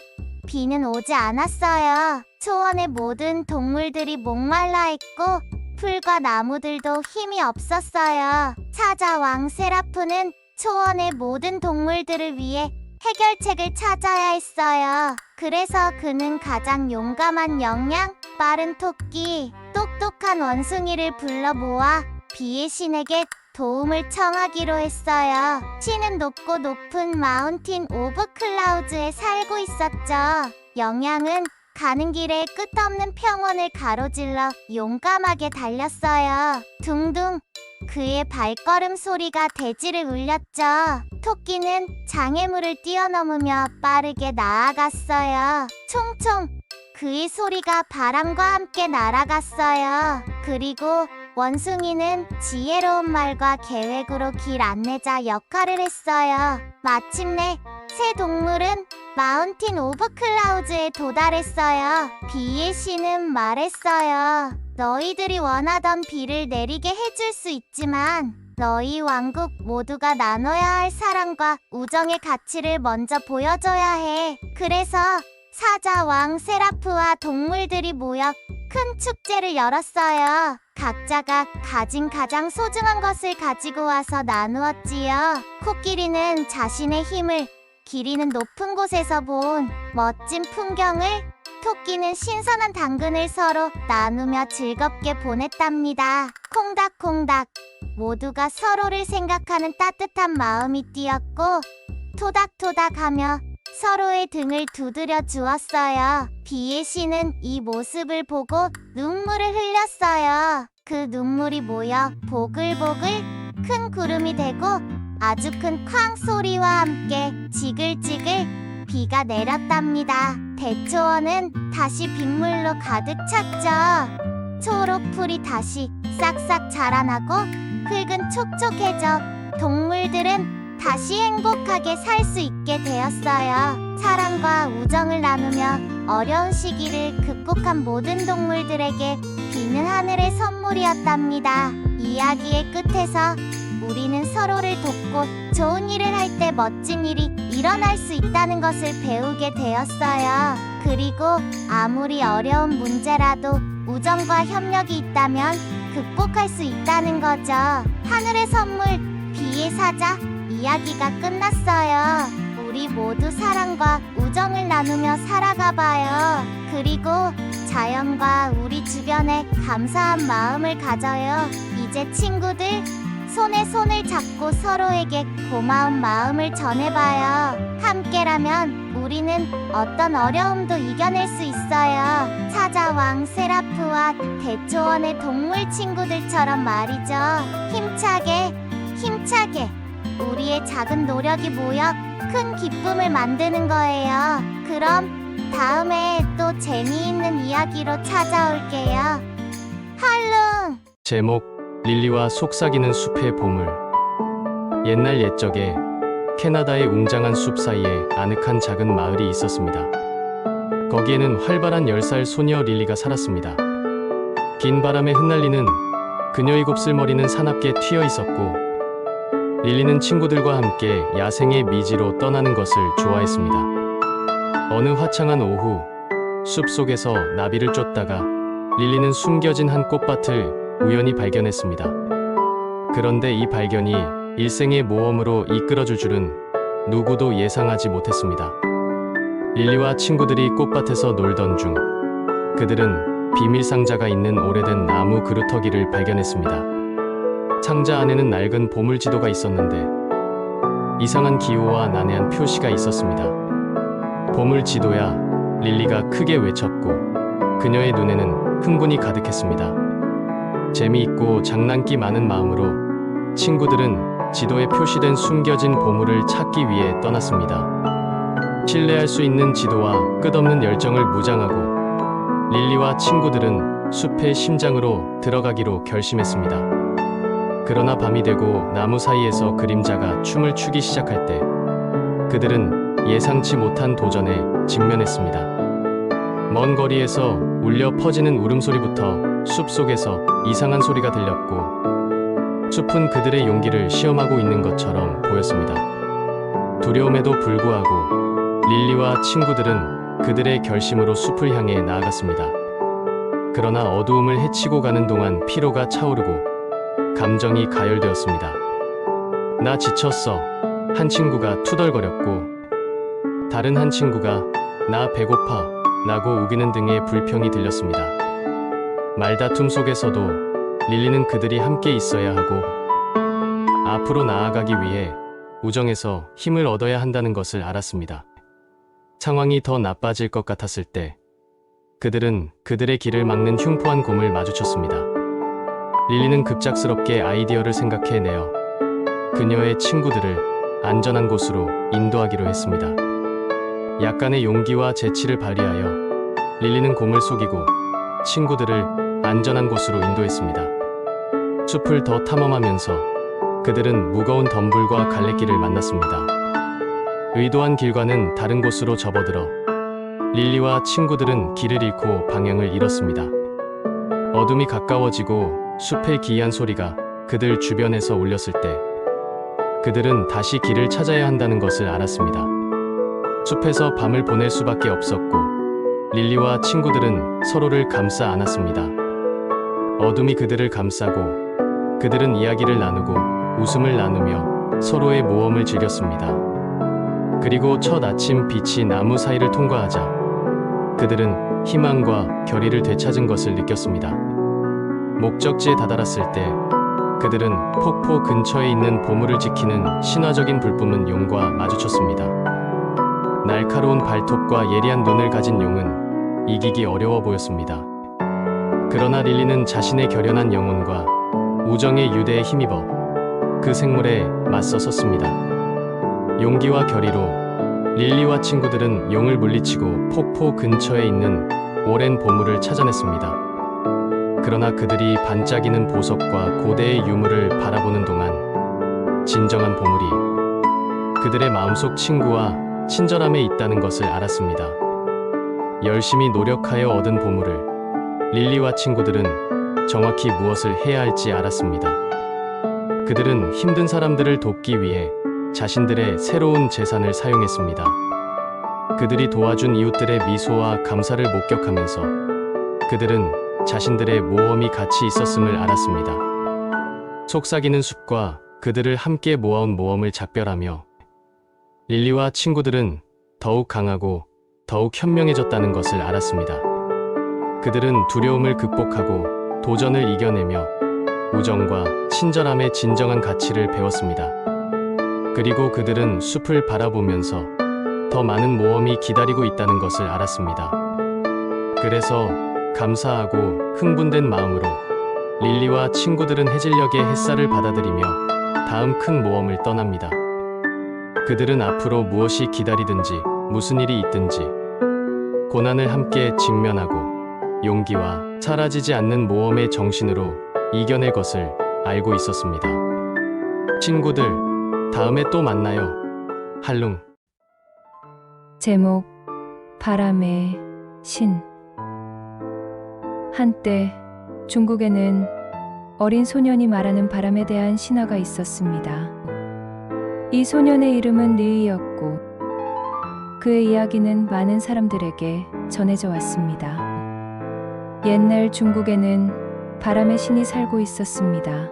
S2: 비는 오지 않았어요. 초원의 모든 동물들이 목말라 있고 풀과 나무들도 힘이 없었어요. 사자왕 세라프는 초원의 모든 동물들을 위해 해결책을 찾아야 했어요. 그래서 그는 가장 용감한 영양, 빠른 토끼, 똑똑한 원숭이를 불러 모아 비의 신에게 도움을 청하기로 했어요. 신은 높고 높은 마운틴 오브 클라우즈에 살고 있었죠. 영양은 가는 길에 끝없는 평원을 가로질러 용감하게 달렸어요. 둥둥 그의 발걸음 소리가 대지를 울렸죠. 토끼는 장애물을 뛰어넘으며 빠르게 나아갔어요. 총총 그의 소리가 바람과 함께 날아갔어요. 그리고 원숭이는 지혜로운 말과 계획으로 길 안내자 역할을 했어요. 마침내 새 동물은 마운틴 오브 클라우즈에 도달했어요. 비의 신은 말했어요. 너희들이 원하던 비를 내리게 해줄 수 있지만 너희 왕국 모두가 나눠야 할 사랑과 우정의 가치를 먼저 보여줘야 해. 그래서 사자왕 세라프와 동물들이 모여 큰 축제를 열었어요. 각자가 가진 가장 소중한 것을 가지고 와서 나누었지요. 코끼리는 자신의 힘을, 길이는 높은 곳에서 본 멋진 풍경을, 토끼는 신선한 당근을 서로 나누며 즐겁게 보냈답니다. 콩닥콩닥 모두가 서로를 생각하는 따뜻한 마음이 뛰었고 토닥토닥하며 서로의 등을 두드려 주었어요. 비의 신은 이 모습을 보고 눈물을 흘렸어요. 그 눈물이 모여 보글보글 큰 구름이 되고 아주 큰 쾅 소리와 함께 지글지글 비가 내렸답니다. 대초원은 다시 빗물로 가득 찼죠. 초록풀이 다시 싹싹 자라나고 흙은 촉촉해져 동물들은 다시 행복하게 살 수 있게 되었어요. 사랑과 우정을 나누며 어려운 시기를 극복한 모든 동물들에게 비는 하늘의 선물이었답니다. 이야기의 끝에서 우리는 서로를 돕고 좋은 일을 할 때 멋진 일이 일어날 수 있다는 것을 배우게 되었어요. 그리고 아무리 어려운 문제라도 우정과 협력이 있다면 극복할 수 있다는 거죠. 하늘의 선물, 비의 사자, 이야기가 끝났어요. 우리 모두 사랑과 우정을 나누며 살아가봐요. 그리고 자연과 우리 주변에 감사한 마음을 가져요. 이제 친구들, 손에 손을 잡고 서로에게 고마운 마음을 전해봐요. 함께라면 우리는 어떤 어려움도 이겨낼 수 있어요. 사자왕 세라프와 대초원의 동물 친구들처럼 말이죠. 힘차게, 힘차게 우리의 작은 노력이 모여 큰 기쁨을 만드는 거예요. 그럼 다음에 또 재미있는 이야기로 찾아올게요. 할룽!
S10: 제목 릴리와 속삭이는 숲의 보물. 옛날 옛적에 캐나다의 웅장한 숲 사이에 아늑한 작은 마을이 있었습니다. 거기에는 활발한 10살 소녀 릴리가 살았습니다. 긴 바람에 흩날리는 그녀의 곱슬머리는 사납게 튀어 있었고 릴리는 친구들과 함께 야생의 미지로 떠나는 것을 좋아했습니다. 어느 화창한 오후 숲속에서 나비를 쫓다가 릴리는 숨겨진 한 꽃밭을 우연히 발견했습니다. 그런데 이 발견이 일생의 모험으로 이끌어줄 줄은 누구도 예상하지 못했습니다. 릴리와 친구들이 꽃밭에서 놀던 중 그들은 비밀 상자가 있는 오래된 나무 그루터기를 발견했습니다. 상자 안에는 낡은 보물 지도가 있었는데 이상한 기호와 난해한 표시가 있었습니다. 보물 지도야, 릴리가 크게 외쳤고 그녀의 눈에는 흥분이 가득했습니다. 재미있고 장난기 많은 마음으로 친구들은 지도에 표시된 숨겨진 보물을 찾기 위해 떠났습니다. 신뢰할 수 있는 지도와 끝없는 열정을 무장하고 릴리와 친구들은 숲의 심장으로 들어가기로 결심했습니다. 그러나 밤이 되고 나무 사이에서 그림자가 춤을 추기 시작할 때 그들은 예상치 못한 도전에 직면했습니다. 먼 거리에서 울려 퍼지는 울음소리부터 숲속에서 이상한 소리가 들렸고 숲은 그들의 용기를 시험하고 있는 것처럼 보였습니다. 두려움에도 불구하고 릴리와 친구들은 그들의 결심으로 숲을 향해 나아갔습니다. 그러나 어두움을 헤치고 가는 동안 피로가 차오르고 감정이 가열되었습니다. 나 지쳤어. 한 친구가 투덜거렸고 다른 한 친구가 나 배고파 라고 우기는 등의 불평이 들렸습니다. 말다툼 속에서도 릴리는 그들이 함께 있어야 하고 앞으로 나아가기 위해 우정에서 힘을 얻어야 한다는 것을 알았습니다. 상황이 더 나빠질 것 같았을 때 그들은 그들의 길을 막는 흉포한 곰을 마주쳤습니다. 릴리는 급작스럽게 아이디어를 생각해내어 그녀의 친구들을 안전한 곳으로 인도하기로 했습니다. 약간의 용기와 재치를 발휘하여 릴리는 곰을 속이고 친구들을 안전한 곳으로 인도했습니다. 숲을 더 탐험하면서 그들은 무거운 덤불과 갈래길을 만났습니다. 의도한 길과는 다른 곳으로 접어들어 릴리와 친구들은 길을 잃고 방향을 잃었습니다. 어둠이 가까워지고 숲의 기이한 소리가 그들 주변에서 울렸을 때 그들은 다시 길을 찾아야 한다는 것을 알았습니다. 숲에서 밤을 보낼 수밖에 없었고 릴리와 친구들은 서로를 감싸 안았습니다. 어둠이 그들을 감싸고 그들은 이야기를 나누고 웃음을 나누며 서로의 모험을 즐겼습니다. 그리고 첫 아침 빛이 나무 사이를 통과하자 그들은 희망과 결의를 되찾은 것을 느꼈습니다. 목적지에 다다랐을 때 그들은 폭포 근처에 있는 보물을 지키는 신화적인 불뿜은 용과 마주쳤습니다. 날카로운 발톱과 예리한 눈을 가진 용은 이기기 어려워 보였습니다. 그러나 릴리는 자신의 결연한 영혼과 우정의 유대에 힘입어 그 생물에 맞서 섰습니다. 용기와 결의로 릴리와 친구들은 용을 물리치고 폭포 근처에 있는 오랜 보물을 찾아냈습니다. 그러나 그들이 반짝이는 보석과 고대의 유물을 바라보는 동안 진정한 보물이 그들의 마음속 친구와 친절함에 있다는 것을 알았습니다. 열심히 노력하여 얻은 보물을 릴리와 친구들은 정확히 무엇을 해야 할지 알았습니다. 그들은 힘든 사람들을 돕기 위해 자신들의 새로운 재산을 사용했습니다. 그들이 도와준 이웃들의 미소와 감사를 목격하면서 그들은 자신들의 모험이 가치 있었음을 알았습니다. 속삭이는 숲과 그들을 함께 모아온 모험을 작별하며 릴리와 친구들은 더욱 강하고 더욱 현명해졌다는 것을 알았습니다. 그들은 두려움을 극복하고 도전을 이겨내며 우정과 친절함의 진정한 가치를 배웠습니다. 그리고 그들은 숲을 바라보면서 더 많은 모험이 기다리고 있다는 것을 알았습니다. 그래서 감사하고 흥분된 마음으로 릴리와 친구들은 해질녘의 햇살을 받아들이며 다음 큰 모험을 떠납니다. 그들은 앞으로 무엇이 기다리든지 무슨 일이 있든지 고난을 함께 직면하고 용기와 사라지지 않는 모험의 정신으로 이겨낼 것을 알고 있었습니다. 친구들, 다음에 또 만나요. 할룽.
S9: 제목 바람의 신. 한때 중국에는 어린 소년이 말하는 바람에 대한 신화가 있었습니다. 이 소년의 이름은 류이였고 그의 이야기는 많은 사람들에게 전해져 왔습니다. 옛날 중국에는 바람의 신이 살고 있었습니다.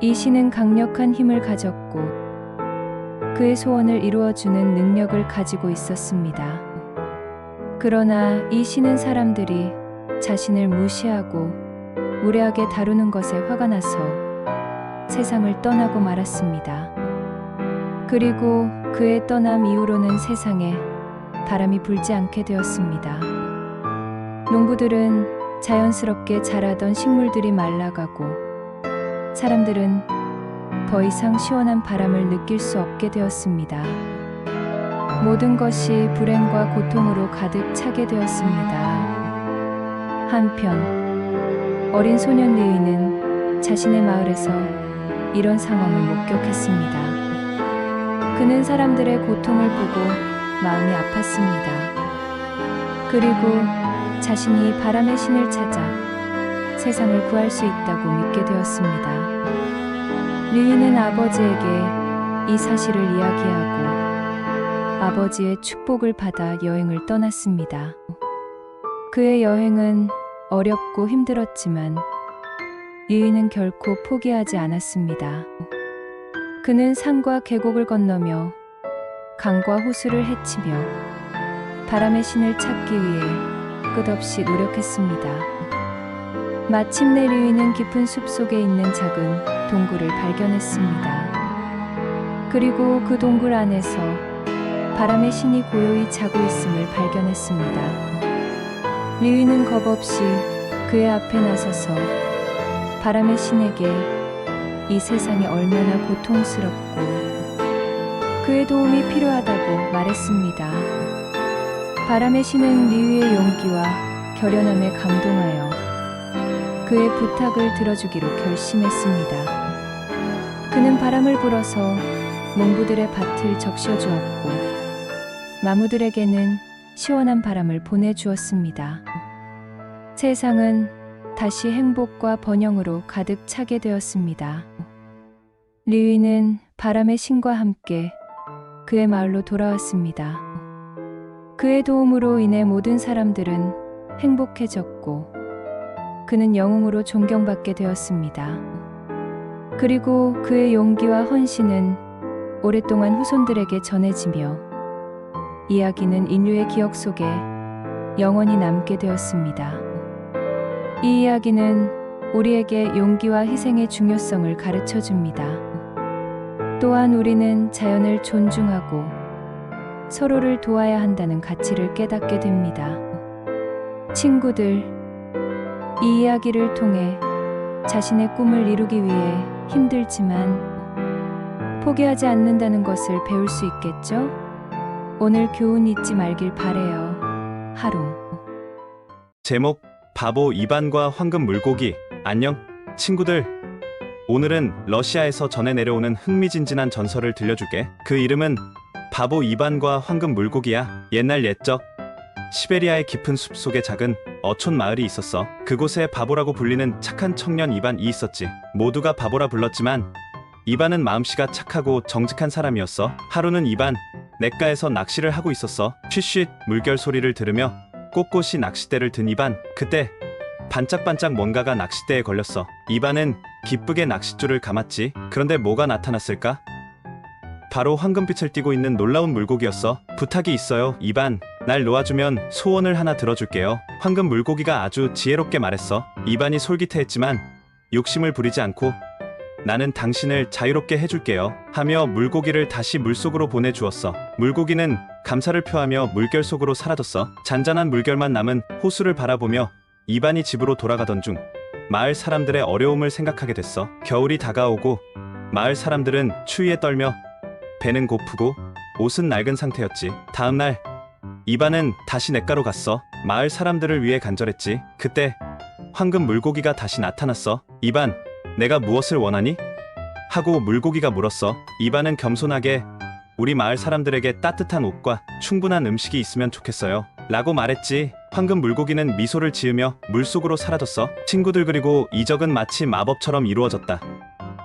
S9: 이 신은 강력한 힘을 가졌고 그의 소원을 이루어주는 능력을 가지고 있었습니다. 그러나 이 신은 사람들이 자신을 무시하고 무례하게 다루는 것에 화가 나서 세상을 떠나고 말았습니다. 그리고 그의 떠남 이후로는 세상에 바람이 불지 않게 되었습니다. 농부들은 자연스럽게 자라던 식물들이 말라가고 사람들은 더 이상 시원한 바람을 느낄 수 없게 되었습니다. 모든 것이 불행과 고통으로 가득 차게 되었습니다. 한편 어린 소년 류이는 자신의 마을에서 이런 상황을 목격했습니다. 그는 사람들의 고통을 보고 마음이 아팠습니다. 그리고 자신이 바람의 신을 찾아 세상을 구할 수 있다고 믿게 되었습니다. 류이는 아버지에게 이 사실을 이야기하고 아버지의 축복을 받아 여행을 떠났습니다. 그의 여행은 어렵고 힘들었지만 류이는 결코 포기하지 않았습니다. 그는 산과 계곡을 건너며 강과 호수를 헤치며 바람의 신을 찾기 위해 끝없이 노력했습니다. 마침내 류이는 깊은 숲속에 있는 작은 동굴을 발견했습니다. 그리고 그 동굴 안에서 바람의 신이 고요히 자고 있음을 발견했습니다. 류이는 겁없이 그의 앞에 나서서 바람의 신에게 이 세상이 얼마나 고통스럽고 그의 도움이 필요하다고 말했습니다. 바람의 신은 류이의 용기와 결연함에 감동하여 그의 부탁을 들어주기로 결심했습니다. 그는 바람을 불어서 농부들의 밭을 적셔주었고 나무들에게는 시원한 바람을 보내주었습니다. 세상은 다시 행복과 번영으로 가득 차게 되었습니다. 류이는 바람의 신과 함께 그의 마을로 돌아왔습니다. 그의 도움으로 인해 모든 사람들은 행복해졌고 그는 영웅으로 존경받게 되었습니다. 그리고 그의 용기와 헌신은 오랫동안 후손들에게 전해지며 이야기는 인류의 기억 속에 영원히 남게 되었습니다. 이 이야기는 우리에게 용기와 희생의 중요성을 가르쳐 줍니다. 또한 우리는 자연을 존중하고 서로를 도와야 한다는 가치를 깨닫게 됩니다. 친구들, 이 이야기를 통해 자신의 꿈을 이루기 위해 힘들지만 포기하지 않는다는 것을 배울 수 있겠죠? 오늘 교훈 잊지 말길 바래요. 하룽.
S8: 제목 바보 이반과 황금 물고기. 안녕 친구들, 오늘은 러시아에서 전해 내려오는 흥미진진한 전설을 들려줄게. 그 이름은 바보 이반과 황금 물고기야. 옛날 옛적 시베리아의 깊은 숲속에 작은 어촌 마을이 있었어. 그곳에 바보라고 불리는 착한 청년 이반이 있었지. 모두가 바보라 불렀지만 이반은 마음씨가 착하고 정직한 사람이었어. 하루는 이반 냇가에서 낚시를 하고 있었어. 쉬쉿 물결 소리를 들으며 꼿꼿이 낚싯대를 든 이반. 그때 반짝반짝 뭔가가 낚싯대에 걸렸어. 이반은 기쁘게 낚싯줄을 감았지. 그런데 뭐가 나타났을까? 바로 황금빛을 띠고 있는 놀라운 물고기였어. 부탁이 있어요, 이반. 날 놓아주면 소원을 하나 들어줄게요. 황금 물고기가 아주 지혜롭게 말했어. 이반이 솔깃해했지만 욕심을 부리지 않고 나는 당신을 자유롭게 해줄게요 하며 물고기를 다시 물속으로 보내주었어. 물고기는 감사를 표하며 물결 속으로 사라졌어. 잔잔한 물결만 남은 호수를 바라보며 이반이 집으로 돌아가던 중 마을 사람들의 어려움을 생각하게 됐어. 겨울이 다가오고 마을 사람들은 추위에 떨며 배는 고프고 옷은 낡은 상태였지. 다음날 이반은 다시 냇가로 갔어. 마을 사람들을 위해 간절했지. 그때 황금 물고기가 다시 나타났어. 이반, 내가 무엇을 원하니? 하고 물고기가 물었어. 이반은 겸손하게 우리 마을 사람들에게 따뜻한 옷과 충분한 음식이 있으면 좋겠어요 라고 말했지. 황금 물고기는 미소를 지으며 물속으로 사라졌어. 친구들, 그리고 이적은 마치 마법처럼 이루어졌다.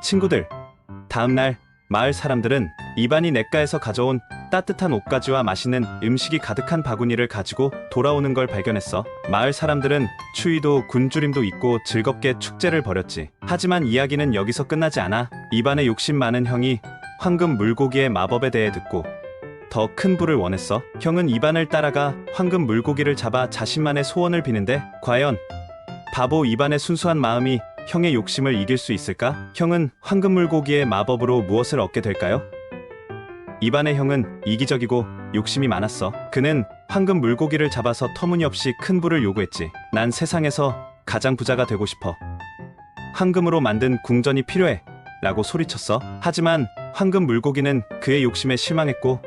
S8: 친구들, 다음날 마을 사람들은 이반이 냇가에서 가져온 따뜻한 옷가지와 맛있는 음식이 가득한 바구니를 가지고 돌아오는 걸 발견했어. 마을 사람들은 추위도 굶주림도 잊고 즐겁게 축제를 벌였지. 하지만 이야기는 여기서 끝나지 않아. 이반의 욕심 많은 형이 황금 물고기의 마법에 대해 듣고 더 큰 부를 원했어. 형은 이반을 따라가 황금 물고기를 잡아 자신만의 소원을 비는데 과연 바보 이반의 순수한 마음이 형의 욕심을 이길 수 있을까? 형은 황금 물고기의 마법으로 무엇을 얻게 될까요? 이반의 형은 이기적이고 욕심이 많았어. 그는 황금 물고기를 잡아서 터무니없이 큰 부를 요구했지. 난 세상에서 가장 부자가 되고 싶어. 황금으로 만든 궁전이 필요해 라고 소리쳤어. 하지만 황금 물고기는 그의 욕심에 실망했고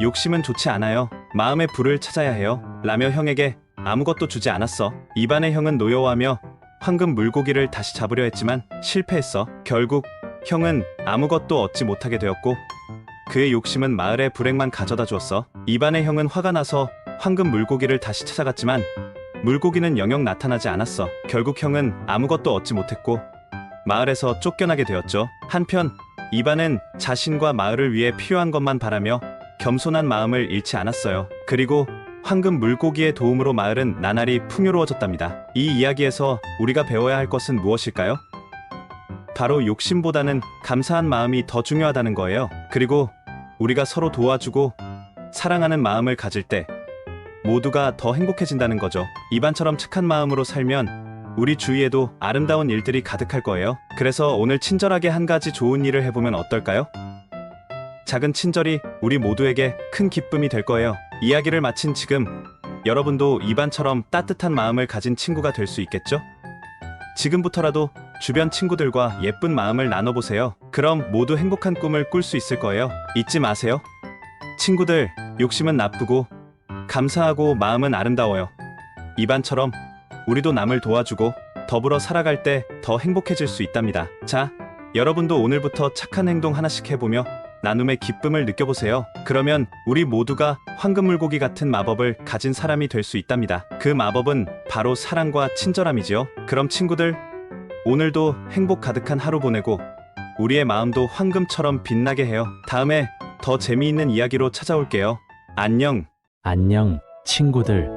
S8: 욕심은 좋지 않아요. 마음의 불을 찾아야 해요 라며 형에게 아무것도 주지 않았어. 이반의 형은 노여워하며 황금 물고기를 다시 잡으려 했지만 실패했어. 결국 형은 아무것도 얻지 못하게 되었고 그의 욕심은 마을에 불행만 가져다 주었어. 이반의 형은 화가 나서 황금 물고기를 다시 찾아갔지만 물고기는 영영 나타나지 않았어. 결국 형은 아무것도 얻지 못했고 마을에서 쫓겨나게 되었죠. 한편 이반은 자신과 마을을 위해 필요한 것만 바라며 겸손한 마음을 잃지 않았어요. 그리고 황금 물고기의 도움으로 마을은 나날이 풍요로워졌답니다. 이 이야기에서 우리가 배워야 할 것은 무엇일까요? 바로 욕심보다는 감사한 마음이 더 중요하다는 거예요. 그리고 우리가 서로 도와주고 사랑하는 마음을 가질 때 모두가 더 행복해진다는 거죠. 이반처럼 착한 마음으로 살면 우리 주위에도 아름다운 일들이 가득할 거예요. 그래서 오늘 친절하게 한 가지 좋은 일을 해보면 어떨까요? 작은 친절이 우리 모두에게 큰 기쁨이 될 거예요. 이야기를 마친 지금 여러분도 이반처럼 따뜻한 마음을 가진 친구가 될 수 있겠죠? 지금부터라도 주변 친구들과 예쁜 마음을 나눠보세요. 그럼 모두 행복한 꿈을 꿀 수 있을 거예요. 잊지 마세요. 친구들, 욕심은 나쁘고 감사하고 마음은 아름다워요. 이반처럼 우리도 남을 도와주고 더불어 살아갈 때 더 행복해질 수 있답니다. 자, 여러분도 오늘부터 착한 행동 하나씩 해보며 나눔의 기쁨을 느껴보세요. 그러면 우리 모두가 황금 물고기 같은 마법을 가진 사람이 될 수 있답니다. 그 마법은 바로 사랑과 친절함이지요. 그럼 친구들, 오늘도 행복 가득한 하루 보내고 우리의 마음도 황금처럼 빛나게 해요. 다음에 더 재미있는 이야기로 찾아올게요. 안녕.
S5: 안녕, 친구들.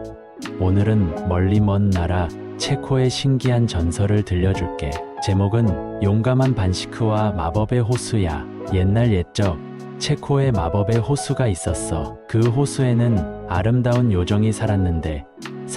S5: 오늘은 멀리 먼 나라 체코의 신기한 전설을 들려줄게. 제목은 용감한 반시크와 마법의 호수야. 옛날 옛적 체코에 마법의 호수가 있었어. 그 호수에는 아름다운 요정이 살았는데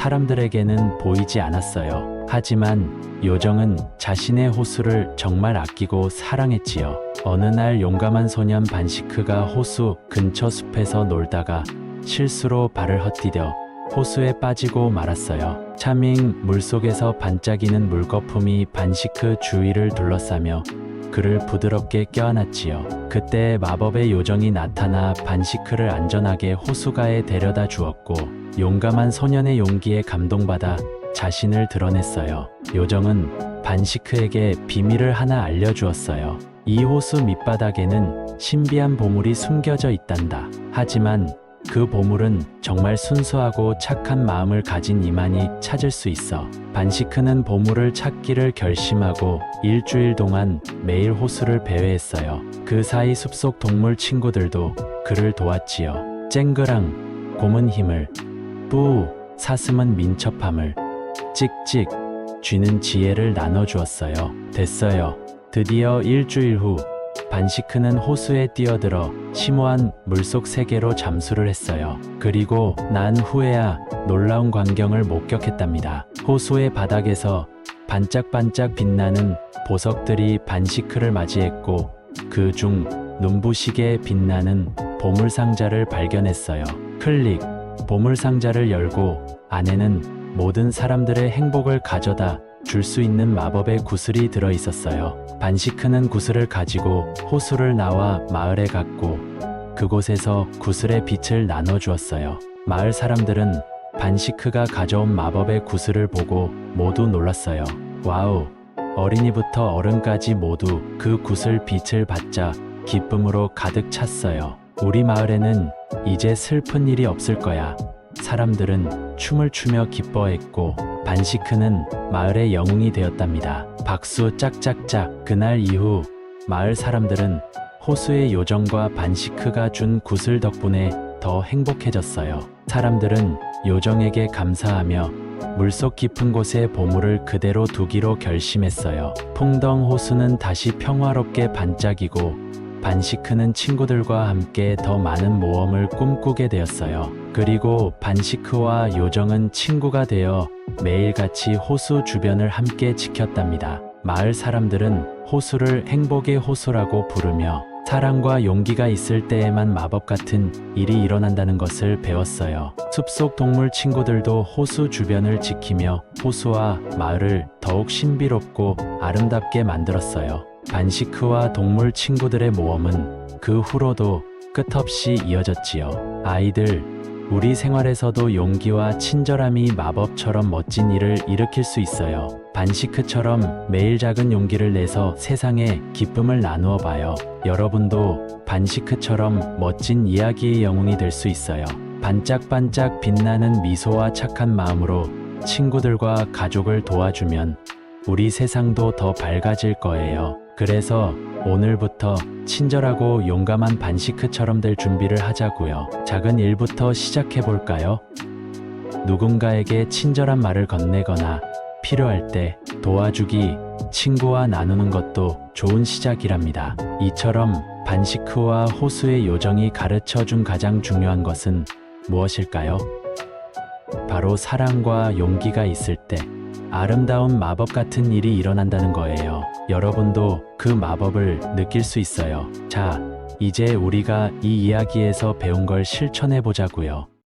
S5: 사람들에게는 보이지 않았어요. 하지만 요정은 자신의 호수를 정말 아끼고 사랑했지요. 어느 날 용감한 소년 반시크가 호수 근처 숲에서 놀다가 실수로 발을 헛디뎌 호수에 빠지고 말았어요. 차밍 물속에서 반짝이는 물거품이 반시크 주위를 둘러싸며 그를 부드럽게 껴안았지요. 그때 마법의 요정이 나타나 반시크를 안전하게 호수가에 데려다 주었고 용감한 소년의 용기에 감동받아 자신을 드러냈어요. 요정은 반시크에게 비밀을 하나 알려주었어요. 이 호수 밑바닥에는 신비한 보물이 숨겨져 있단다. 하지만 그 보물은 정말 순수하고 착한 마음을 가진 이만이 찾을 수 있어. 반시크는 보물을 찾기를 결심하고 일주일 동안 매일 호수를 배회했어요. 그 사이 숲속 동물 친구들도 그를 도왔지요. 쨍그랑 곰은 힘을, 뿌 사슴은 민첩함을, 찍찍 쥐는 지혜를 나눠주었어요. 됐어요. 드디어 일주일 후 반시크는 호수에 뛰어들어 심오한 물속 세계로 잠수를 했어요. 그리고 난 후에야 놀라운 광경을 목격했답니다. 호수의 바닥에서 반짝반짝 빛나는 보석들이 반시크를 맞이했고 그 중 눈부시게 빛나는 보물상자를 발견했어요. 클릭! 보물상자를 열고 안에는 모든 사람들의 행복을 가져다 줄 수 있는 마법의 구슬이 들어 있었어요. 반시크는 구슬을 가지고 호수를 나와 마을에 갔고 그곳에서 구슬의 빛을 나눠 주었어요. 마을 사람들은 반시크가 가져온 마법의 구슬을 보고 모두 놀랐어요. 와우! 어린이부터 어른까지 모두 그 구슬 빛을 받자 기쁨으로 가득 찼어요. 우리 마을에는 이제 슬픈 일이 없을 거야. 사람들은 춤을 추며 기뻐했고 반시크는 마을의 영웅이 되었답니다. 박수 짝짝짝. 그날 이후 마을 사람들은 호수의 요정과 반시크가 준 구슬 덕분에 더 행복해졌어요. 사람들은 요정에게 감사하며 물속 깊은 곳에 보물을 그대로 두기로 결심했어요. 풍덩 호수는 다시 평화롭게 반짝이고 반시크는 친구들과 함께 더 많은 모험을 꿈꾸게 되었어요. 그리고 반시크와 요정은 친구가 되어 매일같이 호수 주변을 함께 지켰답니다. 마을 사람들은 호수를 행복의 호수라고 부르며 사랑과 용기가 있을 때에만 마법 같은 일이 일어난다는 것을 배웠어요. 숲속 동물 친구들도 호수 주변을 지키며 호수와 마을을 더욱 신비롭고 아름답게 만들었어요. 반시크와 동물 친구들의 모험은 그 후로도 끝없이 이어졌지요. 아이들, 우리 생활에서도 용기와 친절함이 마법처럼 멋진 일을 일으킬 수 있어요. 반시크처럼 매일 작은 용기를 내서 세상에 기쁨을 나누어 봐요. 여러분도 반시크처럼 멋진 이야기의 영웅이 될 수 있어요. 반짝반짝 빛나는 미소와 착한 마음으로 친구들과 가족을 도와주면 우리 세상도 더 밝아질 거예요. 그래서 오늘부터 친절하고 용감한 반시크처럼 될 준비를 하자고요. 작은 일부터 시작해 볼까요? 누군가에게 친절한 말을 건네거나 필요할 때 도와주기, 친구와 나누는 것도 좋은 시작이랍니다. 이처럼 반시크와 호수의 요정이 가르쳐 준 가장 중요한 것은 무엇일까요? 바로 사랑과 용기가 있을 때 아름다운 마법 같은 일이 일어난다는 거예요. 여러분도 그 마법을 느낄 수 있어요. 자, 이제 우리가 이 이야기에서 배운 걸 실천해 보자고요.